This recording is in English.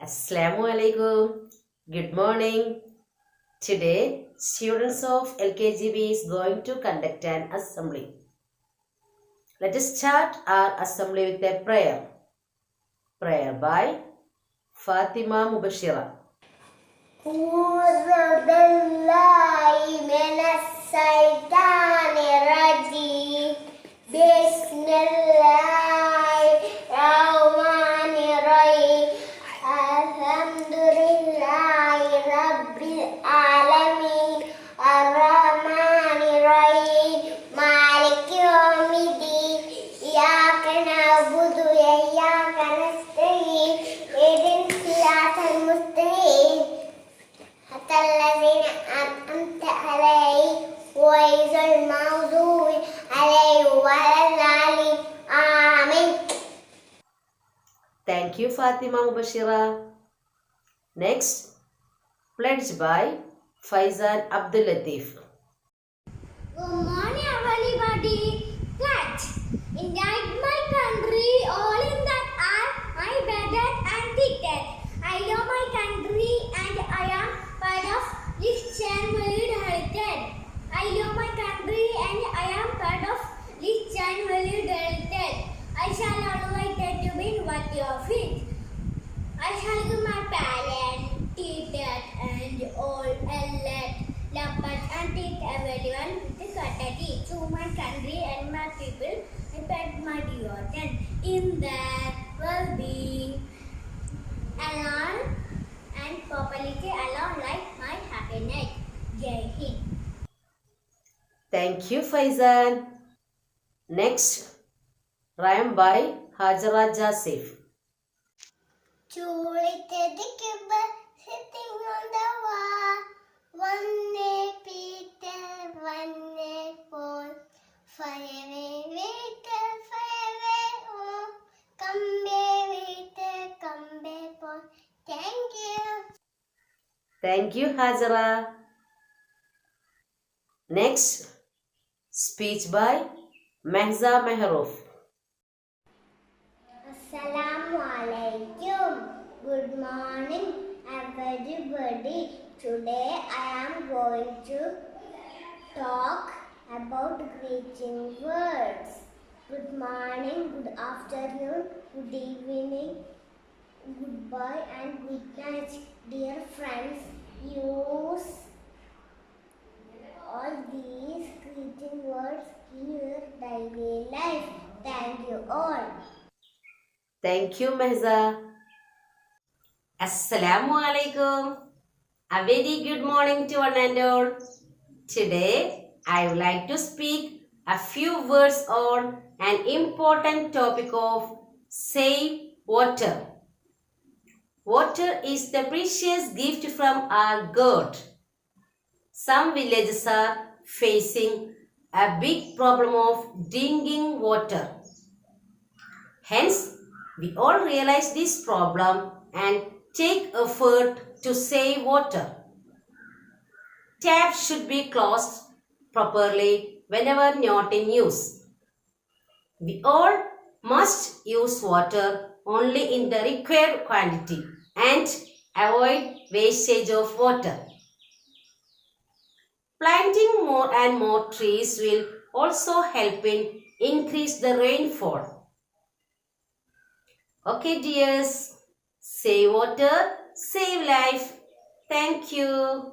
Assalamu alaikum. Good morning. Today, students of LKGB is going to conduct an assembly. Let us start our assembly with a prayer. Prayer by Fatima Mubashira. Thank you, Fatima Mubashira. Next, pledge by Faizan Abdul Latif. Good morning, everybody. Pledge. India is my country, all in that I better and treated. I love my country and I am part of this valued heritage. I love my country and I am part of this valued heritage. I shall always try to win what you are fit. I shall give my parents, teachers and all elect, lovers and teach everyone with courtesy to my country and my people. I pledge my devotion in their well-being, alone and popularity alone like my happiness. Jai Hind. Thank you, Faizan. Next, rhyme by Hajara Jasif. Chulitedikibba sitting on the wall. One day Peter, one day Paul. Fire away, waiter, fire away, oh. Come back, waiter, come back, Paul. Thank you. Thank you, Hajara. Next, speech by Mahza Mehroof. Assalamu alaikum. Good morning, everybody. Today I am going to talk about greeting words. Good morning, good afternoon, good evening, goodbye, and good night. Dear friends, use all these greeting words in your daily life. Thank you all. Thank you, Mahza. Assalamu alaikum. A very good morning to one and all. Today, I would like to speak a few words on an important topic of save water. Water is the precious gift from our God. Some villages are facing a big problem of drinking water. Hence, we all realize this problem and take effort to save water. Taps should be closed properly whenever not in use. We all must use water only in the required quantity and avoid wastage of water. Planting more and more trees will also help in increase the rainfall. Okay, dears, save water, save life. Thank you.